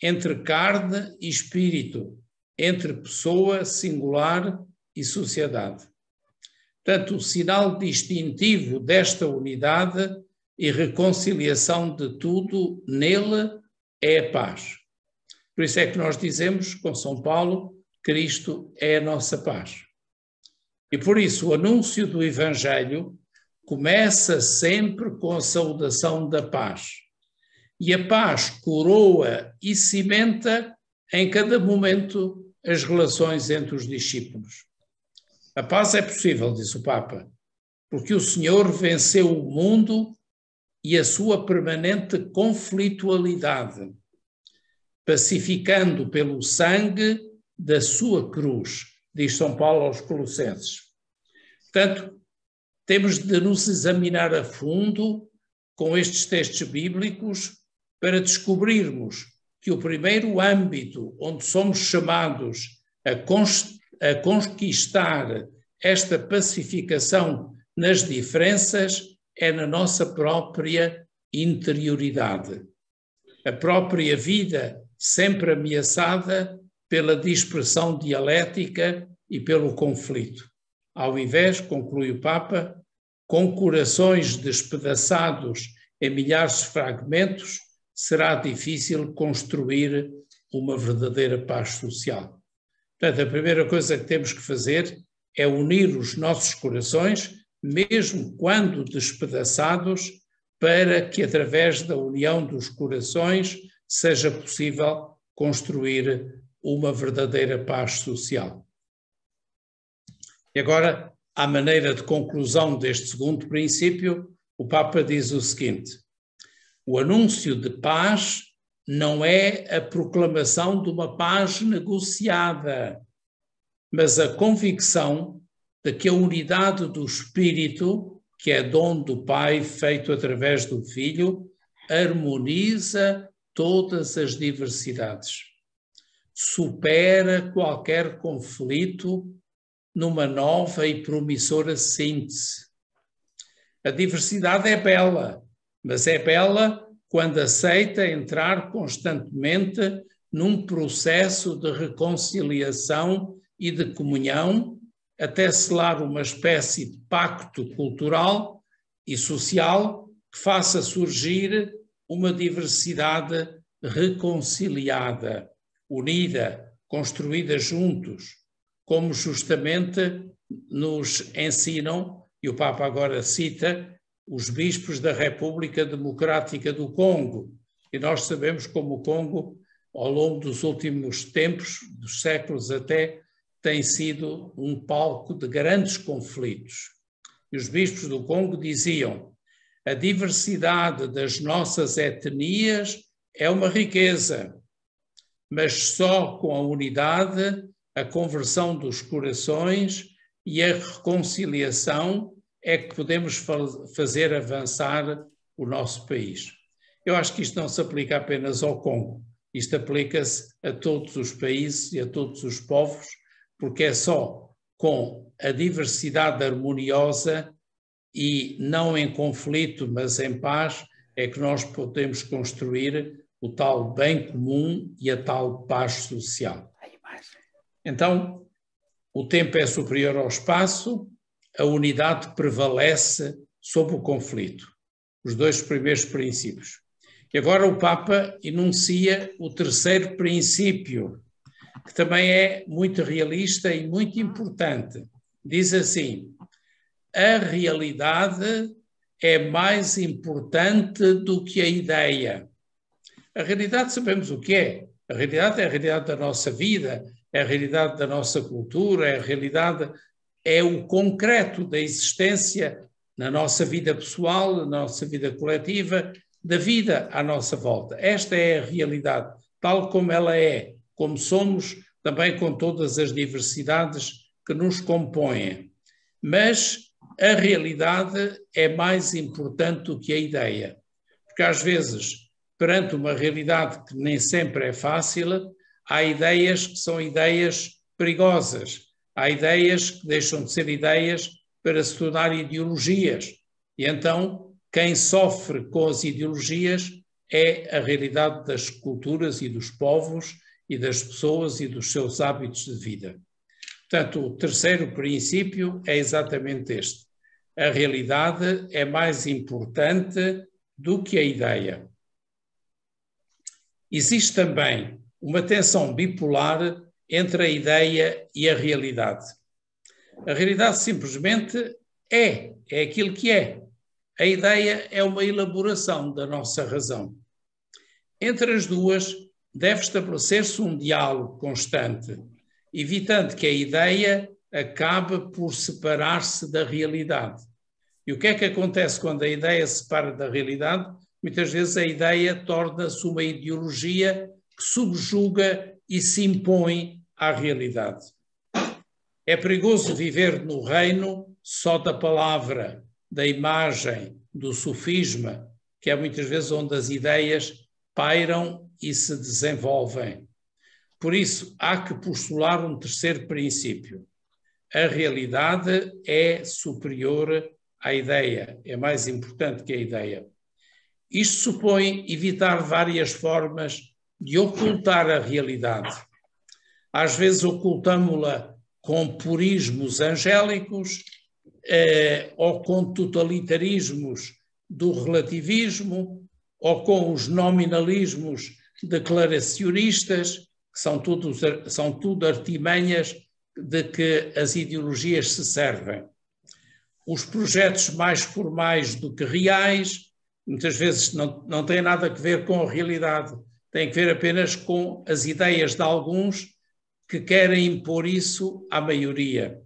entre carne e espírito, entre pessoa singular e sociedade. Portanto, o sinal distintivo desta unidade e reconciliação de tudo nele é a paz. Por isso é que nós dizemos, com São Paulo, Cristo é a nossa paz. E por isso o anúncio do Evangelho começa sempre com a saudação da paz. E a paz coroa e cimenta em cada momento as relações entre os discípulos. A paz é possível, diz o Papa, porque o Senhor venceu o mundo e a sua permanente conflitualidade, pacificando pelo sangue da sua cruz, diz São Paulo aos Colossenses. Portanto, temos de nos examinar a fundo com estes textos bíblicos para descobrirmos que o primeiro âmbito onde somos chamados a conquistar esta pacificação nas diferenças é na nossa própria interioridade. A própria vida sempre ameaçada pela dispersão dialética e pelo conflito. Ao invés, conclui o Papa, com corações despedaçados em milhares de fragmentos, será difícil construir uma verdadeira paz social. Portanto, a primeira coisa que temos que fazer é unir os nossos corações, mesmo quando despedaçados, para que através da união dos corações seja possível construir uma verdadeira paz social. E agora, à maneira de conclusão deste segundo princípio, o Papa diz o seguinte: o anúncio de paz não é a proclamação de uma paz negociada, mas a convicção de que a unidade do Espírito, que é dom do Pai feito através do Filho, harmoniza todas as diversidades, supera qualquer conflito numa nova e promissora síntese. A diversidade é bela, mas é bela quando aceita entrar constantemente num processo de reconciliação e de comunhão, até selar uma espécie de pacto cultural e social que faça surgir uma diversidade reconciliada, unida, construída juntos, como justamente nos ensinam, e o Papa agora cita, os bispos da República Democrática do Congo. E nós sabemos como o Congo, ao longo dos últimos tempos, dos séculos até, tem sido um palco de grandes conflitos. E os bispos do Congo diziam: a diversidade das nossas etnias é uma riqueza, mas só com a unidade, a conversão dos corações e a reconciliação é que podemos fazer avançar o nosso país. Eu acho que isto não se aplica apenas ao Congo, isto aplica-se a todos os países e a todos os povos, porque é só com a diversidade harmoniosa e não em conflito, mas em paz, é que nós podemos construir o tal bem comum e a tal paz social. Então, o tempo é superior ao espaço, a unidade prevalece sobre o conflito. Os dois primeiros princípios. E agora o Papa enuncia o terceiro princípio, que também é muito realista e muito importante. Diz assim: a realidade é mais importante do que a ideia. A realidade sabemos o que é. A realidade é a realidade da nossa vida, é a realidade da nossa cultura, é a realidade, é o concreto da existência na nossa vida pessoal, na nossa vida coletiva, da vida à nossa volta. Esta é a realidade, tal como ela é, como somos, também com todas as diversidades que nos compõem. Mas a realidade é mais importante do que a ideia, porque às vezes, perante uma realidade que nem sempre é fácil, há ideias que são ideias perigosas, há ideias que deixam de ser ideias para se tornar ideologias. E então, quem sofre com as ideologias é a realidade das culturas e dos povos e das pessoas e dos seus hábitos de vida. Portanto, o terceiro princípio é exatamente este. A realidade é mais importante do que a ideia. Existe também uma tensão bipolar entre a ideia e a realidade. A realidade simplesmente é aquilo que é. A ideia é uma elaboração da nossa razão. Entre as duas, deve estabelecer-se um diálogo constante, evitando que a ideia acabe por separar-se da realidade. E o que é que acontece quando a ideia se separa da realidade? Muitas vezes a ideia torna-se uma ideologia que subjuga e se impõe à realidade. É perigoso viver no reino só da palavra, da imagem, do sofisma, que é muitas vezes onde as ideias pairam e se desenvolvem. Por isso, há que postular um terceiro princípio. A realidade é superior à ideia, é mais importante que a ideia. Isto supõe evitar várias formas de ocultar a realidade. Às vezes ocultamos-la com purismos angélicos ou com totalitarismos do relativismo ou com os nominalismos declaracionistas, que são tudo artimanhas de que as ideologias se servem. Os projetos mais formais do que reais, muitas vezes não têm nada a ver com a realidade, têm a ver apenas com as ideias de alguns que querem impor isso à maioria.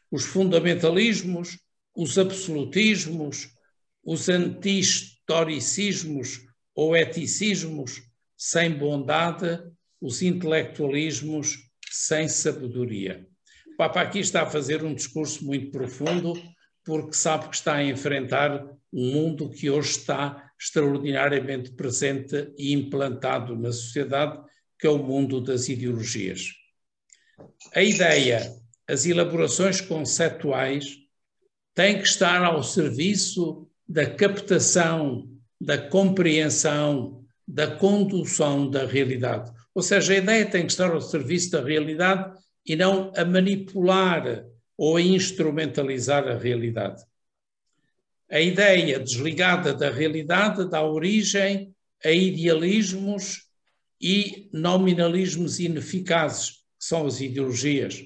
Os fundamentalismos, os absolutismos, os anti-historicismos ou eticismos sem bondade, os intelectualismos sem sabedoria. O Papa aqui está a fazer um discurso muito profundo, porque sabe que está a enfrentar um mundo que hoje está extraordinariamente presente e implantado na sociedade, que é o mundo das ideologias. A ideia, as elaborações conceituais, têm que estar ao serviço da captação, da compreensão, da condução da realidade. Ou seja, a ideia tem que estar ao serviço da realidade e não a manipular ou a instrumentalizar a realidade. A ideia desligada da realidade dá origem a idealismos e nominalismos ineficazes, que são as ideologias,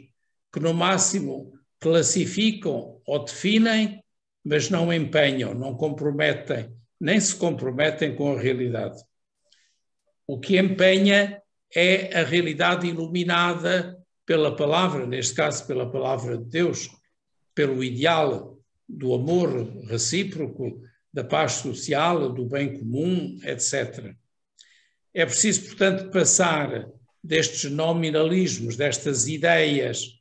que no máximo classificam ou definem, mas não empenham, não comprometem, nem se comprometem com a realidade. O que empenha é a realidade iluminada pela palavra, neste caso pela palavra de Deus, pelo ideal do amor recíproco, da paz social, do bem comum, etc. É preciso, portanto, passar destes nominalismos, destas ideias,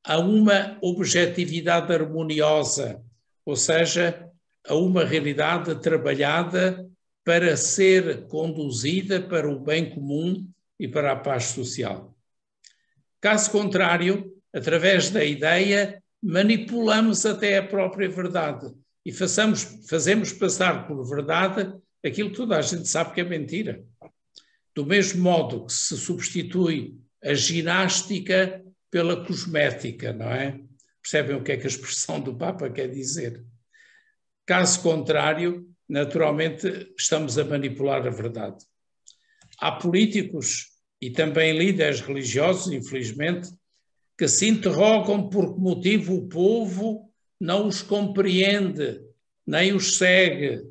a uma objetividade harmoniosa, ou seja, a uma realidade trabalhada para ser conduzida para o bem comum e para a paz social. Caso contrário, através da ideia, manipulamos até a própria verdade e fazemos passar por verdade aquilo que toda a gente sabe que é mentira. Do mesmo modo que se substitui a ginástica pela cosmética, não é? Percebem o que é que a expressão do Papa quer dizer? Caso contrário, naturalmente estamos a manipular a verdade. Há políticos e também líderes religiosos, infelizmente, que se interrogam por que motivo o povo não os compreende, nem os segue,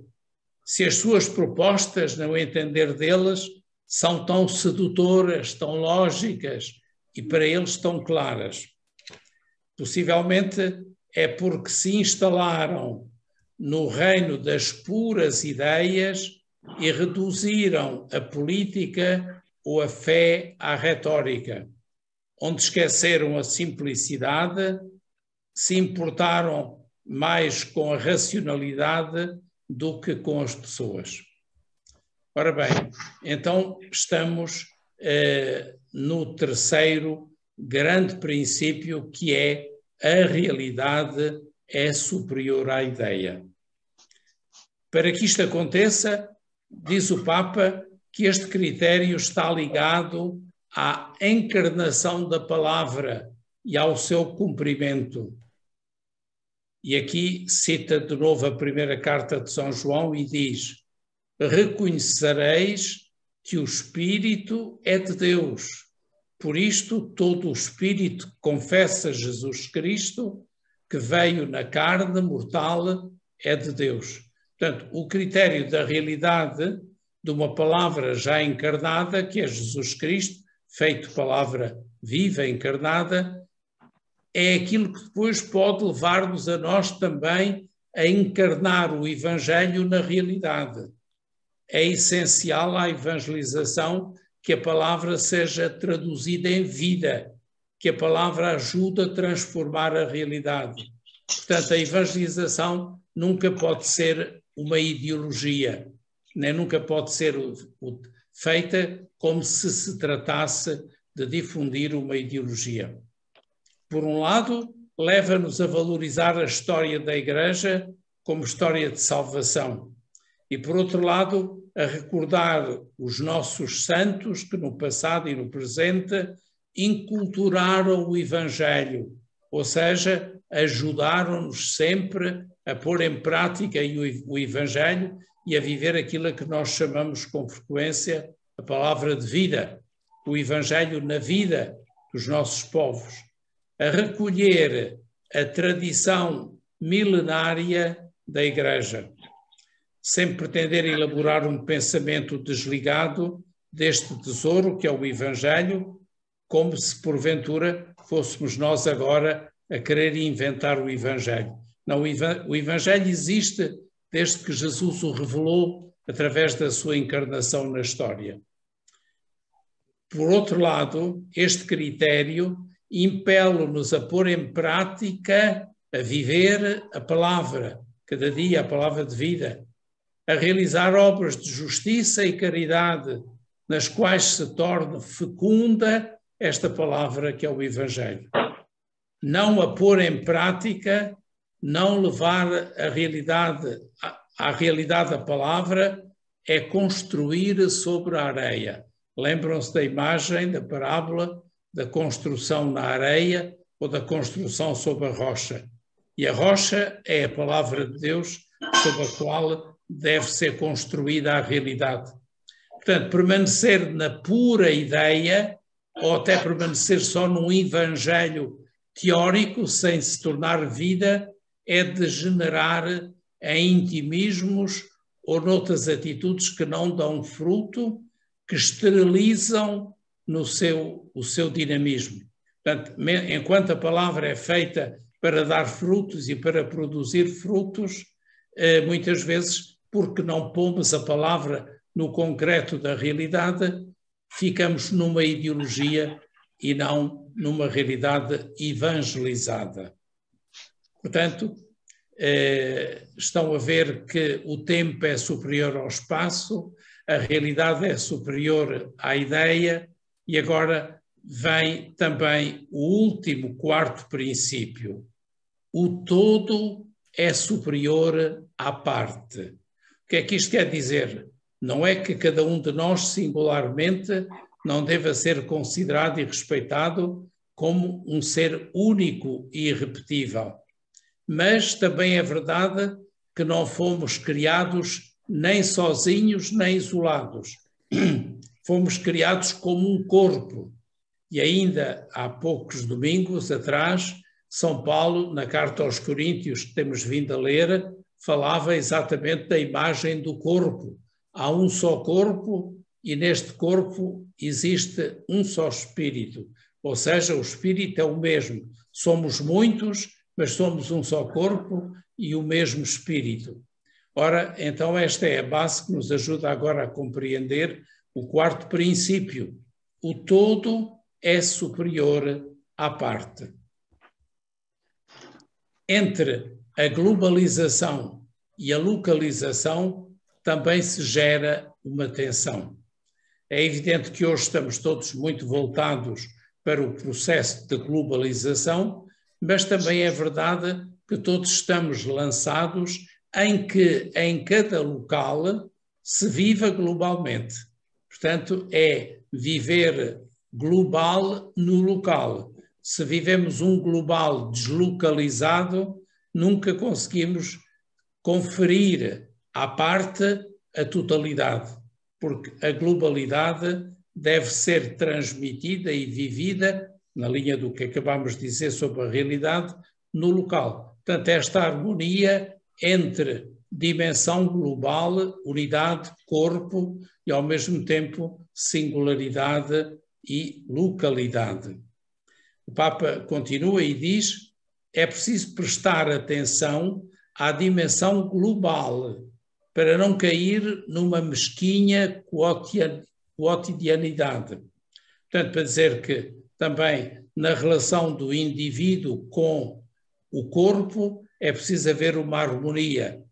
se as suas propostas, no entender deles, são tão sedutoras, tão lógicas e para eles tão claras. Possivelmente é porque se instalaram no reino das puras ideias e reduziram a política ou a fé à retórica, onde esqueceram a simplicidade, se importaram mais com a racionalidade do que com as pessoas. Ora bem, então estamos no terceiro grande princípio, que é a realidade é superior à ideia. Para que isto aconteça, diz o Papa que este critério está ligado à encarnação da palavra e ao seu cumprimento. E aqui cita de novo a primeira carta de São João e diz: reconhecereis que o Espírito é de Deus. Por isto, todo o Espírito que confessa Jesus Cristo, que veio na carne mortal, é de Deus. Portanto, o critério da realidade de uma palavra já encarnada, que é Jesus Cristo, feito palavra viva, encarnada, é aquilo que depois pode levar-nos a nós também a encarnar o Evangelho na realidade. É essencial à evangelização que a palavra seja traduzida em vida, que a palavra ajude a transformar a realidade. Portanto, a evangelização nunca pode ser uma ideologia, nem nunca pode ser feita como se tratasse de difundir uma ideologia. Por um lado, leva-nos a valorizar a história da Igreja como história de salvação. E, por outro lado, a recordar os nossos santos que no passado e no presente inculturaram o Evangelho, ou seja, ajudaram-nos sempre a pôr em prática o Evangelho e a viver aquilo a que nós chamamos com frequência a palavra de vida, o Evangelho na vida dos nossos povos, a recolher a tradição milenária da Igreja, sem pretender elaborar um pensamento desligado deste tesouro que é o Evangelho, como se porventura fôssemos nós agora a querer inventar o Evangelho. Não, o Evangelho existe desde que Jesus o revelou através da sua encarnação na história. Por outro lado, este critério impele-nos a pôr em prática, a viver a palavra, cada dia a palavra de vida, a realizar obras de justiça e caridade, nas quais se torne fecunda esta palavra que é o Evangelho. Não a pôr em prática, não levar a realidade, à realidade da palavra, é construir sobre a areia. Lembram-se da imagem, da parábola, da construção na areia ou da construção sobre a rocha. E a rocha é a palavra de Deus sobre a qual deve ser construída a realidade. Portanto, permanecer na pura ideia, ou até permanecer só num evangelho teórico, sem se tornar vida, é degenerar em intimismos ou noutras atitudes que não dão fruto, que esterilizam o seu dinamismo. Portanto, enquanto a palavra é feita para dar frutos e para produzir frutos, muitas vezes, porque não pomos a palavra no concreto da realidade, ficamos numa ideologia e não numa realidade evangelizada. Portanto, estão a ver que o tempo é superior ao espaço, a realidade é superior à ideia, e agora vem também o último, quarto princípio. O todo é superior à parte. O que é que isto quer dizer? Não é que cada um de nós, singularmente, não deva ser considerado e respeitado como um ser único e irrepetível. Mas também é verdade que não fomos criados nem sozinhos nem isolados. Fomos criados como um corpo. E ainda há poucos domingos atrás, São Paulo, na carta aos Coríntios que temos vindo a ler, falava exatamente da imagem do corpo. Há um só corpo e neste corpo existe um só espírito. Ou seja, o espírito é o mesmo. Somos muitos, mas somos um só corpo e o mesmo espírito. Ora, então esta é a base que nos ajuda agora a compreender o quarto princípio. O todo é superior à parte. Entre a globalização e a localização também se gera uma tensão. É evidente que hoje estamos todos muito voltados para o processo de globalização, mas também é verdade que todos estamos lançados em que em cada local se viva globalmente. Portanto, é viver global no local. Se vivemos um global deslocalizado, nunca conseguimos conferir à parte a totalidade, porque a globalidade deve ser transmitida e vivida, na linha do que acabamos de dizer sobre a realidade, no local. Portanto, esta harmonia entre dimensão global, unidade, corpo e, ao mesmo tempo, singularidade e localidade. O Papa continua e diz: é preciso prestar atenção à dimensão global para não cair numa mesquinha cotidianidade. Portanto, para dizer que também na relação do indivíduo com o corpo é preciso haver uma harmonia.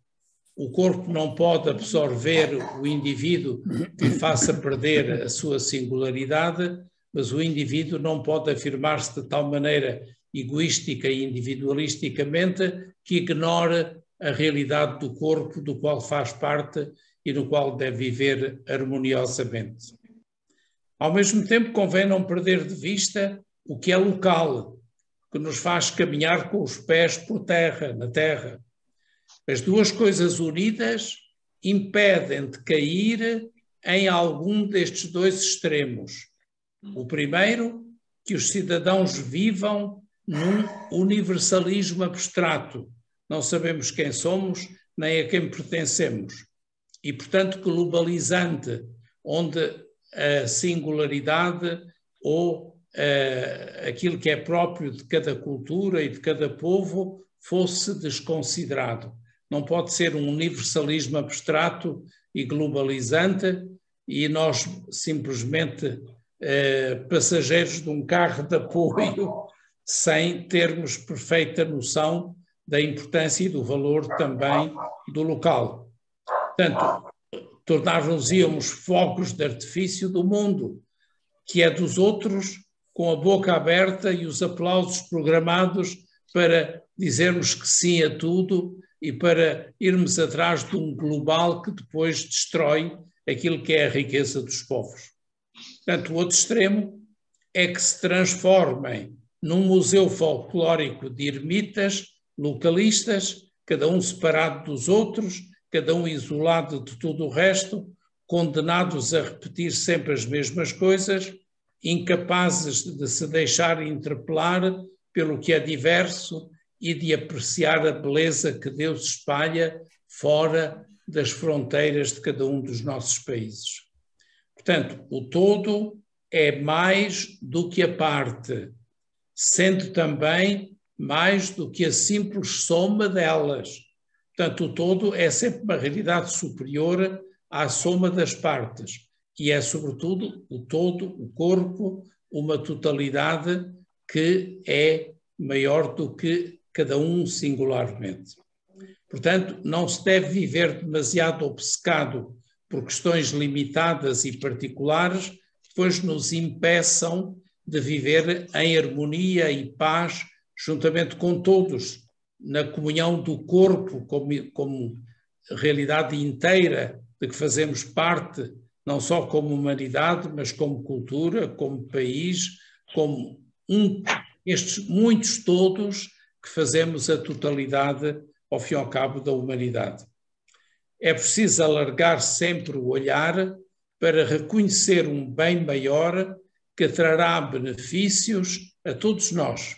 O corpo não pode absorver o indivíduo que lhe faça perder a sua singularidade, mas o indivíduo não pode afirmar-se de tal maneira egoística e individualisticamente que ignore a realidade do corpo do qual faz parte e no qual deve viver harmoniosamente. Ao mesmo tempo, convém não perder de vista o que é local, que nos faz caminhar com os pés por terra, na terra. As duas coisas unidas impedem de cair em algum destes dois extremos. O primeiro, que os cidadãos vivam num universalismo abstrato. Não sabemos quem somos, nem a quem pertencemos. E, portanto, globalizante, onde a singularidade ou aquilo que é próprio de cada cultura e de cada povo fosse desconsiderado. Não pode ser um universalismo abstrato e globalizante e nós simplesmente passageiros de um carro de apoio sem termos perfeita noção da importância e do valor também do local. Portanto, tornar-nos-íamos focos de artifício do mundo, que é dos outros, com a boca aberta e os aplausos programados para dizermos que sim a tudo e para irmos atrás de um global que depois destrói aquilo que é a riqueza dos povos. Portanto, o outro extremo é que se transformem num museu folclórico de ermitas localistas, cada um separado dos outros, cada um isolado de tudo o resto, condenados a repetir sempre as mesmas coisas, incapazes de se deixar interpelar pelo que é diverso e de apreciar a beleza que Deus espalha fora das fronteiras de cada um dos nossos países. Portanto, o todo é mais do que a parte, sendo também mais do que a simples soma delas. Portanto, o todo é sempre uma realidade superior à soma das partes e é, sobretudo, o todo, o corpo, uma totalidade que é maior do que cada um singularmente. Portanto, não se deve viver demasiado obcecado por questões limitadas e particulares que depois nos impeçam de viver em harmonia e paz juntamente com todos, na comunhão do corpo como realidade inteira de que fazemos parte, não só como humanidade, mas como cultura, como país, como estes muitos todos que fazemos a totalidade, ao fim e ao cabo, da humanidade. É preciso alargar sempre o olhar para reconhecer um bem maior que trará benefícios a todos nós.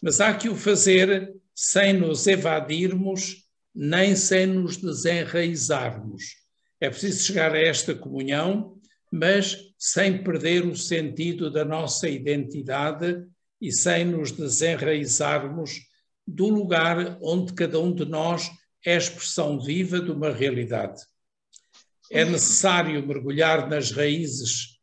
Mas há que o fazer sem nos evadirmos, nem sem nos desenraizarmos. É preciso chegar a esta comunhão, mas sem perder o sentido da nossa identidade e sem nos desenraizarmos do lugar onde cada um de nós é a expressão viva de uma realidade. É necessário mergulhar as raízes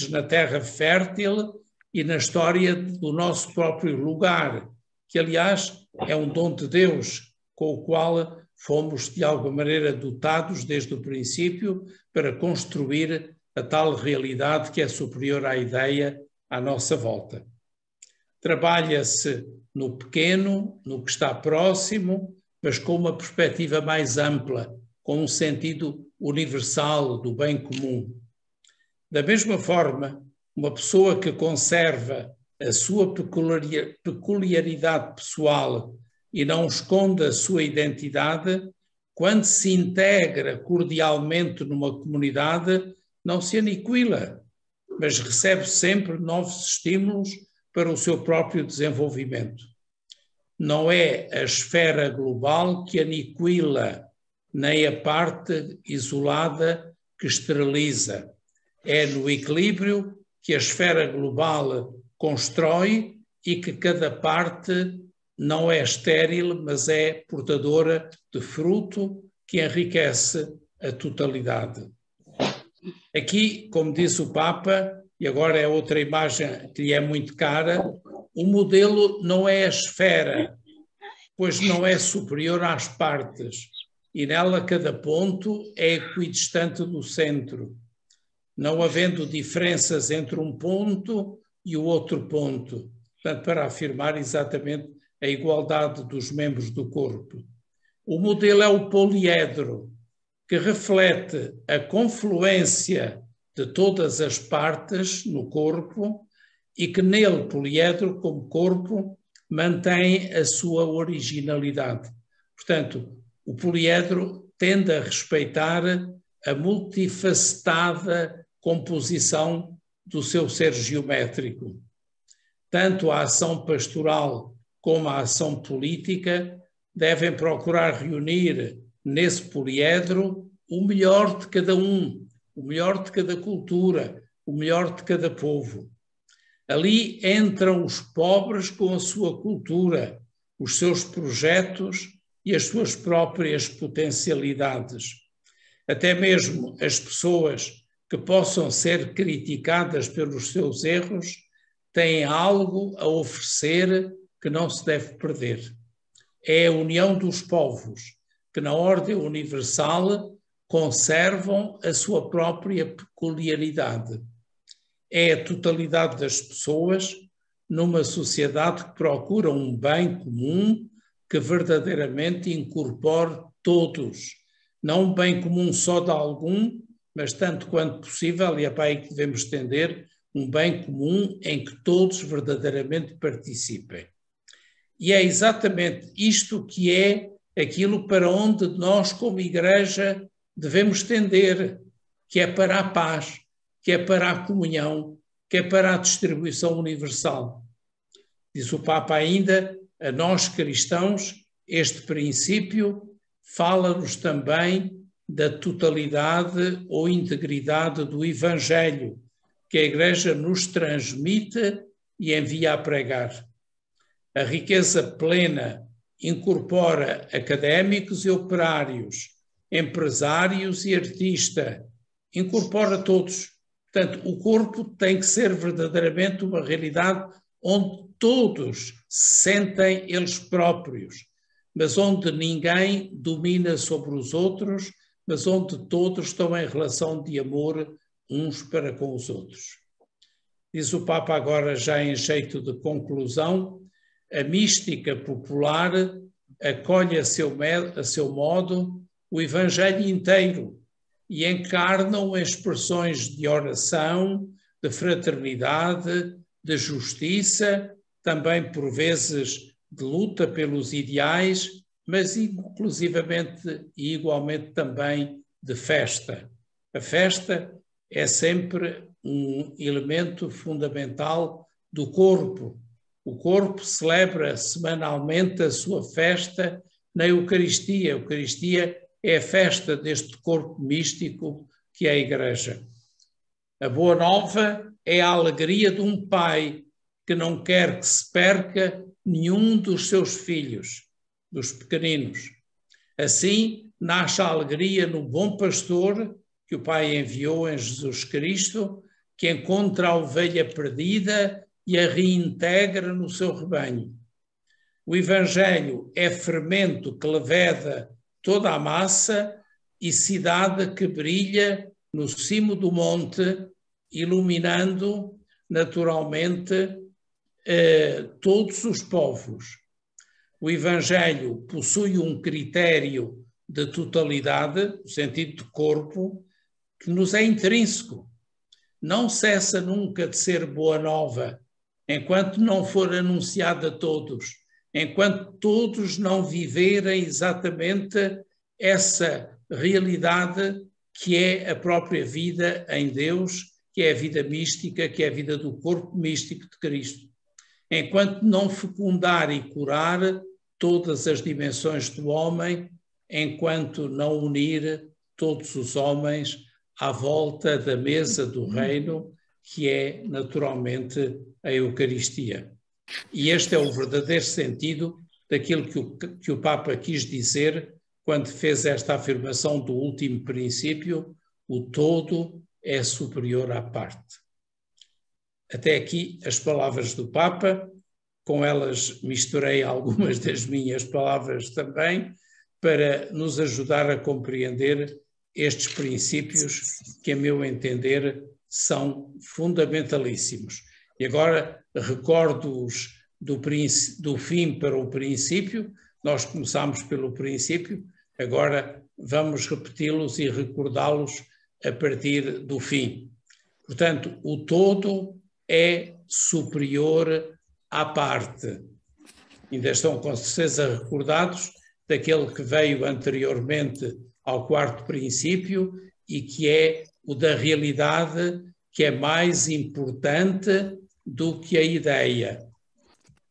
na terra fértil e na história do nosso próprio lugar, que, aliás, é um dom de Deus, com o qual fomos, de alguma maneira, dotados desde o princípio para construir a tal realidade que é superior à ideia à nossa volta. Trabalha-se no pequeno, no que está próximo, mas com uma perspectiva mais ampla, com um sentido universal do bem comum. Da mesma forma, uma pessoa que conserva a sua peculiaridade pessoal e não esconde a sua identidade, quando se integra cordialmente numa comunidade, não se aniquila, mas recebe sempre novos estímulos para o seu próprio desenvolvimento. Não é a esfera global que aniquila, nem a parte isolada que esteriliza. É no equilíbrio que a esfera global constrói e que cada parte não é estéril, mas é portadora de fruto que enriquece a totalidade. Aqui, como disse o Papa, e agora é outra imagem que lhe é muito cara, o modelo não é a esfera, pois não é superior às partes, e nela cada ponto é equidistante do centro, não havendo diferenças entre um ponto e o outro ponto, portanto, para afirmar exatamente a igualdade dos membros do corpo. O modelo é o poliedro, que reflete a confluência de todas as partes no corpo e que nele, poliedro, como corpo, mantém a sua originalidade. Portanto, o poliedro tende a respeitar a multifacetada composição do seu ser geométrico. Tanto a ação pastoral como a ação política devem procurar reunir nesse poliedro o melhor de cada um, o melhor de cada cultura, o melhor de cada povo. Ali entram os pobres com a sua cultura, os seus projetos e as suas próprias potencialidades. Até mesmo as pessoas que possam ser criticadas pelos seus erros têm algo a oferecer que não se deve perder. É a união dos povos, que na ordem universal conservam a sua própria peculiaridade. É a totalidade das pessoas numa sociedade que procura um bem comum que verdadeiramente incorpore todos. Não um bem comum só de algum, mas tanto quanto possível, e é para aí que devemos tender, um bem comum em que todos verdadeiramente participem. E é exatamente isto que é aquilo para onde nós, como Igreja, devemos tender, que é para a paz, que é para a comunhão, que é para a distribuição universal. Diz o Papa ainda, a nós cristãos, este princípio fala-nos também da totalidade ou integridade do Evangelho, que a Igreja nos transmite e envia a pregar. A riqueza plena incorpora académicos e operários, empresários e artistas, incorpora todos. Portanto, o corpo tem que ser verdadeiramente uma realidade onde todos se sentem eles próprios, mas onde ninguém domina sobre os outros, mas onde todos estão em relação de amor uns para com os outros. Diz o Papa agora, já em jeito de conclusão, a mística popular acolhe a seu modo o Evangelho inteiro e encarnam expressões de oração, de fraternidade, de justiça, também por vezes de luta pelos ideais, mas inclusivamente e igualmente também de festa. A festa é sempre um elemento fundamental do corpo. O corpo celebra semanalmente a sua festa na Eucaristia. A Eucaristia é a festa deste corpo místico que é a Igreja. A boa nova é a alegria de um pai que não quer que se perca nenhum dos seus filhos, dos pequeninos. Assim, nasce a alegria no bom pastor que o Pai enviou em Jesus Cristo, que encontra a ovelha perdida e a reintegra no seu rebanho. O Evangelho é fermento que leveda toda a massa e cidade que brilha no cimo do monte, iluminando naturalmente todos os povos. O Evangelho possui um critério de totalidade, o sentido de corpo, que nos é intrínseco. Não cessa nunca de ser boa nova, enquanto não for anunciada a todos, enquanto todos não viverem exatamente essa realidade que é a própria vida em Deus, que é a vida mística, que é a vida do corpo místico de Cristo. Enquanto não fecundar e curar todas as dimensões do homem, enquanto não unir todos os homens à volta da mesa do reino, que é naturalmente a Eucaristia. E este é o verdadeiro sentido daquilo que o Papa quis dizer quando fez esta afirmação do último princípio: o todo é superior à parte. Até aqui as palavras do Papa, com elas misturei algumas das minhas palavras também, para nos ajudar a compreender estes princípios que, a meu entender, são fundamentalíssimos. E agora recordo-os do fim para o princípio. Nós começámos pelo princípio, agora vamos repeti-los e recordá-los a partir do fim. Portanto, o todo é superior à parte. Ainda estão com certeza recordados daquele que veio anteriormente ao quarto princípio e que é o da realidade, que é mais importante do que a ideia.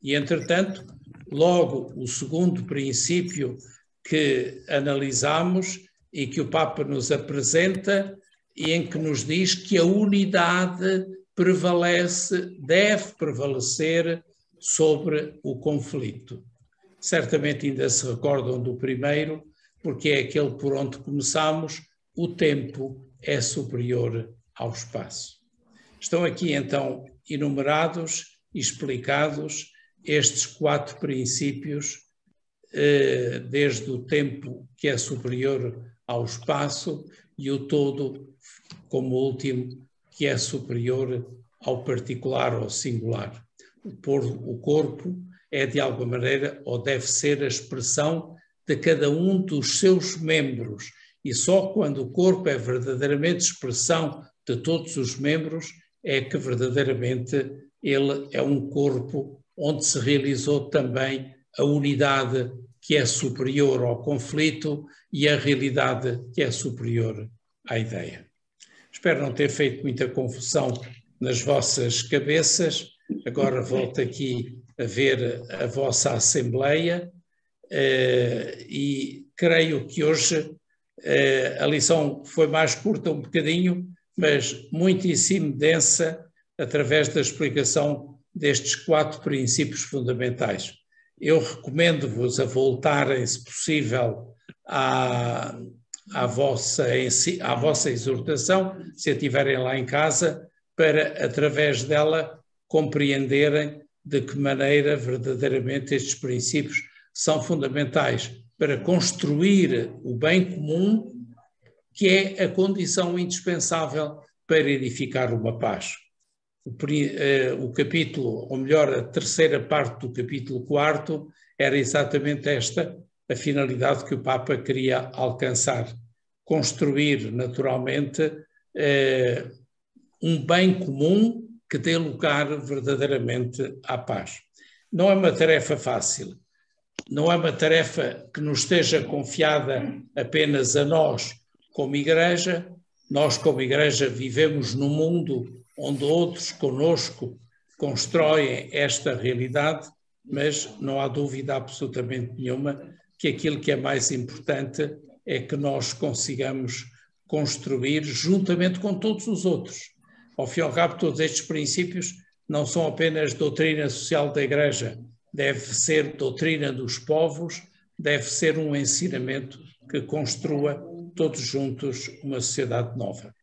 E, entretanto, logo o segundo princípio que analisamos e que o Papa nos apresenta e em que nos diz que a unidade prevalece, deve prevalecer sobre o conflito. Certamente ainda se recordam do primeiro, porque é aquele por onde começamos: o tempo é superior ao espaço. Estão aqui então enumerados e explicados estes 4 princípios, desde o tempo que é superior ao espaço e o todo como último, que é superior ao particular ou singular. O corpo é, de alguma maneira, ou deve ser a expressão de cada um dos seus membros, e só quando o corpo é verdadeiramente expressão de todos os membros é que verdadeiramente ele é um corpo onde se realizou também a unidade que é superior ao conflito e a realidade que é superior à ideia. Espero não ter feito muita confusão nas vossas cabeças. Agora volto aqui a ver a vossa Assembleia e creio que hoje a lição foi mais curta um bocadinho, mas muitíssimo densa, através da explicação destes 4 princípios fundamentais. Eu recomendo-vos a voltarem, se possível, à vossa exortação, se a tiverem lá em casa, para, através dela, compreenderem de que maneira verdadeiramente estes princípios são fundamentais para construir o bem comum, que é a condição indispensável para edificar uma paz. O capítulo, ou melhor, a terceira parte do capítulo 4, era exatamente esta a finalidade que o Papa queria alcançar: construir naturalmente um bem comum que dê lugar verdadeiramente à paz. Não é uma tarefa fácil, não é uma tarefa que nos esteja confiada apenas a nós como Igreja. Nós como Igreja vivemos num mundo onde outros conosco constroem esta realidade, mas não há dúvida absolutamente nenhuma que aquilo que é mais importante é que nós consigamos construir juntamente com todos os outros. Ao fim e ao cabo, todos estes princípios não são apenas doutrina social da Igreja, deve ser doutrina dos povos, deve ser um ensinamento que construa todos juntos uma sociedade nova.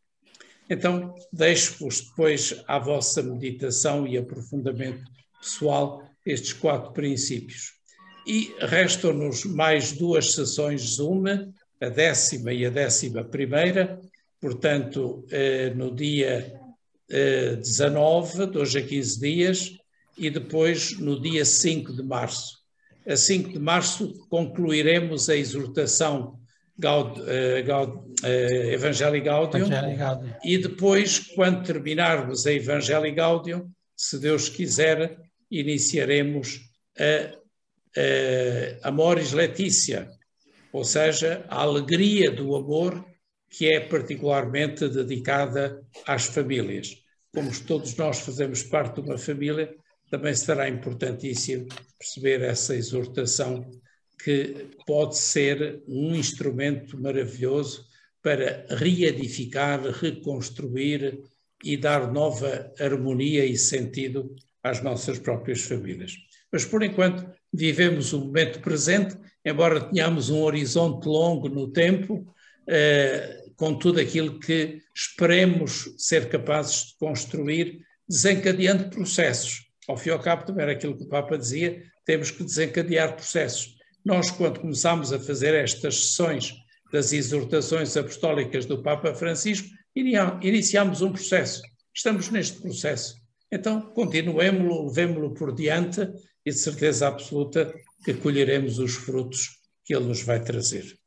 Então, deixo-vos depois à vossa meditação e aprofundamento pessoal estes 4 princípios. E restam-nos mais 2 sessões Zoom, a 10ª e a 11ª, portanto, no dia 19, de hoje a 15 dias, e depois no dia 5 de março. A 5 de março concluiremos a exortação Evangelii Gaudium, e depois, quando terminarmos a Evangelii Gaudium, se Deus quiser, iniciaremos a Amoris Laetitia, ou seja, a alegria do amor, que é particularmente dedicada às famílias. Como todos nós fazemos parte de uma família, também será importantíssimo perceber essa exortação, que pode ser um instrumento maravilhoso para reedificar, reconstruir e dar nova harmonia e sentido às nossas próprias famílias. Mas, por enquanto, vivemos o momento presente, embora tenhamos um horizonte longo no tempo, com tudo aquilo que esperemos ser capazes de construir, desencadeando processos. Ao fim e ao cabo, também era aquilo que o Papa dizia, temos que desencadear processos. Nós, quando começámos a fazer estas sessões das exortações apostólicas do Papa Francisco, iniciámos um processo. Estamos neste processo. Então, continuemo-lo, levemo-lo por diante e de certeza absoluta que colheremos os frutos que ele nos vai trazer.